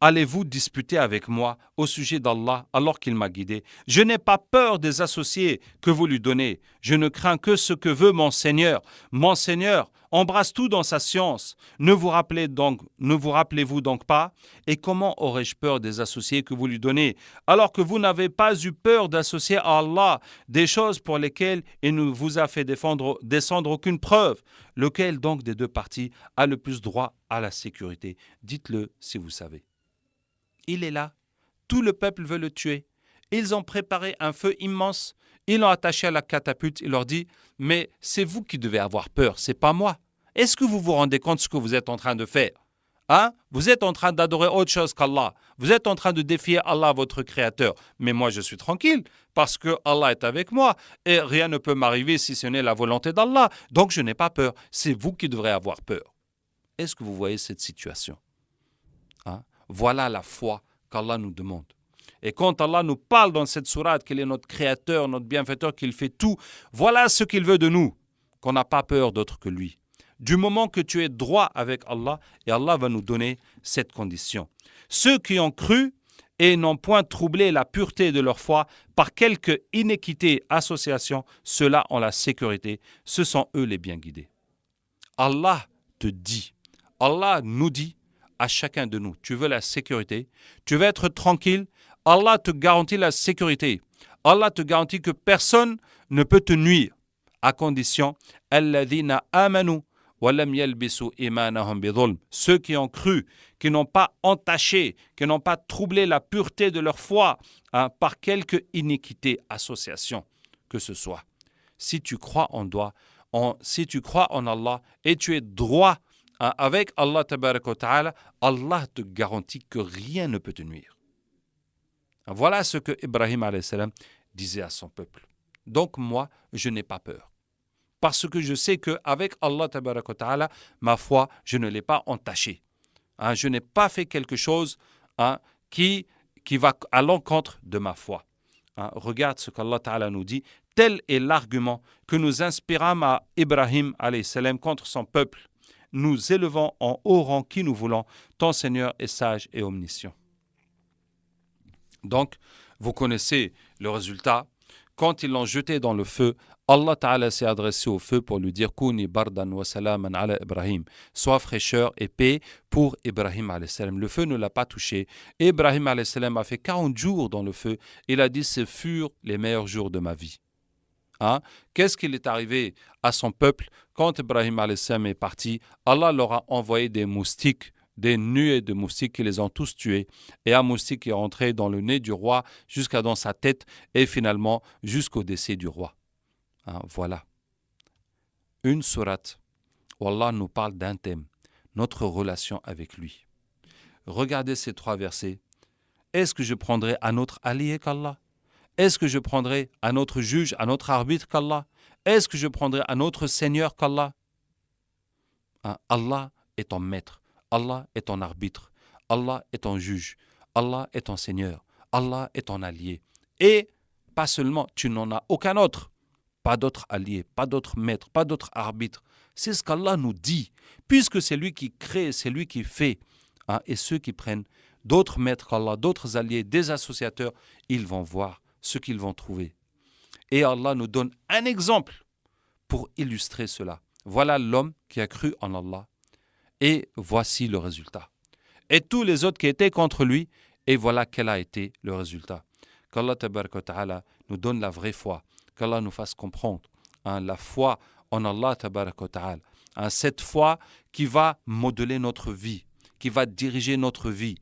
Allez-vous disputer avec moi au sujet d'Allah alors qu'il m'a guidé? Je n'ai pas peur des associés que vous lui donnez. Je ne crains que ce que veut mon Seigneur. Mon Seigneur embrasse tout dans sa science. Ne vous rappelez-vous donc pas? Et comment aurais-je peur des associés que vous lui donnez, alors que vous n'avez pas eu peur d'associer à Allah des choses pour lesquelles il ne vous a fait descendre aucune preuve? Lequel donc des deux parties a le plus droit à la sécurité? Dites-le si vous savez. Il est là. Tout le peuple veut le tuer. Ils ont préparé un feu immense. Ils l'ont attaché à la catapulte. Il leur dit, mais c'est vous qui devez avoir peur, c'est pas moi. Est-ce que vous vous rendez compte de ce que vous êtes en train de faire? Vous êtes en train d'adorer autre chose qu'Allah. Vous êtes en train de défier Allah, votre Créateur. Mais moi, je suis tranquille parce que Allah est avec moi et rien ne peut m'arriver si ce n'est la volonté d'Allah. Donc, je n'ai pas peur. C'est vous qui devrez avoir peur. Est-ce que vous voyez cette situation? Voilà la foi qu'Allah nous demande. Et quand Allah nous parle dans cette sourate qu'il est notre Créateur, notre bienfaiteur, qu'il fait tout, voilà ce qu'il veut de nous, qu'on n'a pas peur d'autre que lui. Du moment que tu es droit avec Allah, et Allah va nous donner cette condition. Ceux qui ont cru et n'ont point troublé la pureté de leur foi par quelque iniquité, association, ceux-là ont la sécurité. Ce sont eux les bien guidés. Allah te dit, Allah nous dit à chacun de nous, tu veux la sécurité, tu veux être tranquille, Allah te garantit la sécurité. Allah te garantit que personne ne peut te nuire, à condition « Alladhina amanu wa lam yalbisu imanahum bidhulm » ceux qui ont cru, qui n'ont pas entaché, qui n'ont pas troublé la pureté de leur foi par quelque iniquité, association que ce soit. Si tu crois si tu crois en Allah et tu es droit avec Allah tabaraka wa ta'ala, Allah te garantit que rien ne peut te nuire. Voilà ce que Ibrahim alayhi salam disait à son peuple. Donc moi, je n'ai pas peur. Parce que je sais qu'avec Allah tabaraka wa ta'ala, ma foi, je ne l'ai pas entachée. Je n'ai pas fait quelque chose qui va à l'encontre de ma foi. Regarde ce qu'Allah ta'ala nous dit. Tel est l'argument que nous inspirâmes à Ibrahim alayhi salam contre son peuple. Nous élevons en haut rang qui nous voulons. Ton Seigneur est sage et omniscient. Donc, vous connaissez le résultat. Quand ils l'ont jeté dans le feu, Allah Ta'ala s'est adressé au feu pour lui dire « Kuni bardan wa salaman ala Ibrahim » Sois fraîcheur et paix pour Ibrahim alayhi salam. Le feu ne l'a pas touché. Ibrahim alayhi salam a fait 40 jours dans le feu. Il a dit « Ce furent les meilleurs jours de ma vie ». Qu'est-ce qu'il est arrivé à son peuple quand Ibrahim alayhi salam est parti? Allah leur a envoyé des moustiques, des nuées de moustiques qui les ont tous tués. Et un moustique est rentré dans le nez du roi jusqu'à dans sa tête et finalement jusqu'au décès du roi. Voilà. Une sourate où Allah nous parle d'un thème, notre relation avec lui. Regardez ces 3 versets. Est-ce que je prendrai un autre allié qu'Allah? Est-ce que je prendrai un autre juge, un autre arbitre qu'Allah? Est-ce que je prendrai un autre seigneur qu'Allah? Allah est ton maître. Allah est ton arbitre. Allah est ton juge. Allah est ton Seigneur. Allah est ton allié. Et pas seulement, tu n'en as aucun autre. Pas d'autre allié, pas d'autre maître, pas d'autre arbitre. C'est ce qu'Allah nous dit. Puisque c'est lui qui crée, c'est lui qui fait. Et ceux qui prennent d'autres maîtres qu'Allah, d'autres alliés, des associateurs, ils vont voir ce qu'ils vont trouver. Et Allah nous donne un exemple pour illustrer cela. Voilà l'homme qui a cru en Allah. Et voici le résultat. Et tous les autres qui étaient contre lui, et voilà quel a été le résultat. Qu'Allah tabaraka wa ta'ala nous donne la vraie foi, qu'Allah nous fasse comprendre la foi en Allah tabaraka wa ta'ala, cette foi qui va modeler notre vie, qui va diriger notre vie,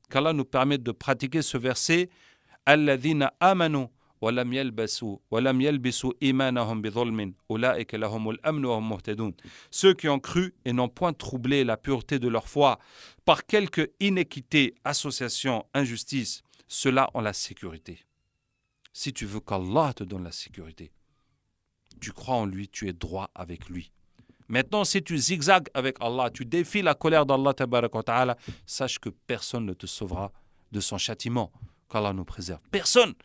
qu'Allah nous permette de pratiquer ce verset « Alladhina amanu وَلَمْ يَلْبِسُوا إِيمَانَهُمْ بِظُلْمٍ أُولَٰئِكَ لَهُمُ الْأَمْنُ وَهُمْ مُهْتَدُونَ » Ceux qui ont cru et n'ont point troublé la pureté de leur foi par quelque iniquité, association, injustice, ceux-là ont la sécurité. Si tu veux qu'Allah te donne la sécurité, tu crois en lui, tu es droit avec lui. Maintenant, si tu zigzags avec Allah, tu défies la colère d'Allah, tabaraka wa ta'ala, sache que personne ne te sauvera de son châtiment, qu'Allah nous préserve. Personne.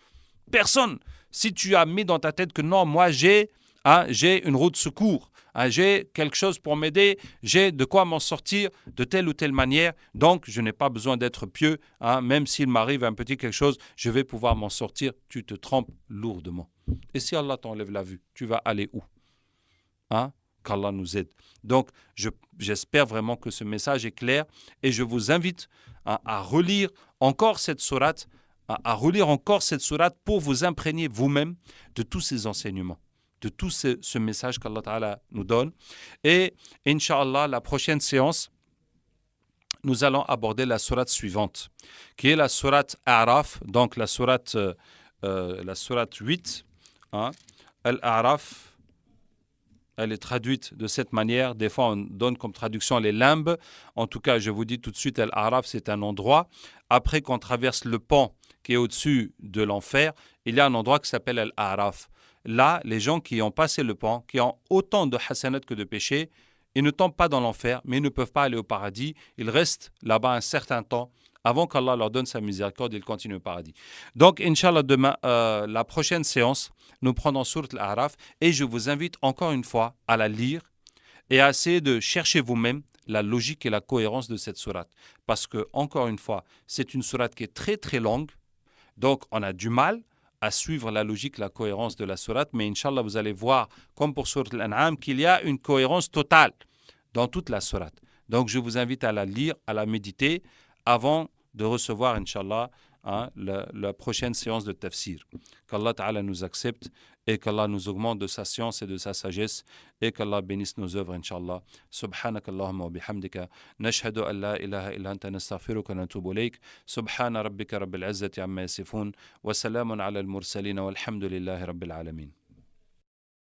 Personne. Si tu as mis dans ta tête que non, moi j'ai une roue de secours, j'ai quelque chose pour m'aider, j'ai de quoi m'en sortir de telle ou telle manière, donc je n'ai pas besoin d'être pieux, même s'il m'arrive un petit quelque chose, je vais pouvoir m'en sortir, tu te trompes lourdement. Et si Allah t'enlève la vue, tu vas aller où? Qu'Allah nous aide. Donc, j'espère vraiment que ce message est clair et je vous invite à relire encore cette sourate, pour vous imprégner vous-même de tous ces enseignements, de tout ce message qu'Allah Ta'ala nous donne. Et, Inch'Allah, la prochaine séance, nous allons aborder la sourate suivante, qui est la sourate A'raf, donc la sourate 8, Al-A'raf, elle est traduite de cette manière. Des fois, on donne comme traduction les limbes. En tout cas, je vous dis tout de suite, Al-A'raf, c'est un endroit. Après qu'on traverse le pont qui est au-dessus de l'enfer, il y a un endroit qui s'appelle Al-A'raf. Là, les gens qui ont passé le pont, qui ont autant de hasanat que de péchés, ils ne tombent pas dans l'enfer, mais ils ne peuvent pas aller au paradis. Ils restent là-bas un certain temps avant qu'Allah leur donne sa miséricorde et ils continuent au paradis. Donc, Inch'Allah, demain, la prochaine séance, nous prendrons Sourate Al-A'raf et je vous invite encore une fois à la lire et à essayer de chercher vous-même la logique et la cohérence de cette sourate. Parce que, encore une fois, c'est une sourate qui est très très longue, donc on a du mal à suivre la logique, la cohérence de la sourate, mais Inch'Allah, vous allez voir, comme pour Sourate Al-An'am, qu'il y a une cohérence totale dans toute la sourate. Donc, je vous invite à la lire, à la méditer, avant de recevoir, Inch'Allah, la prochaine séance de tafsir. Qu'Allah Ta'ala nous accepte et qu'Allah nous augmente de sa science et de sa sagesse et qu'Allah bénisse nos œuvres, Inch'Allah. Subhanak Allahumma wa bihamdika. Nashhadu an la ilaha illa anta nastaghfiruka wa natubu ilayk. Subhana rabbika rabbil izzati amma yasifun. Wa salamun ala al-mursalin walhamdulillahi rabbil alamin.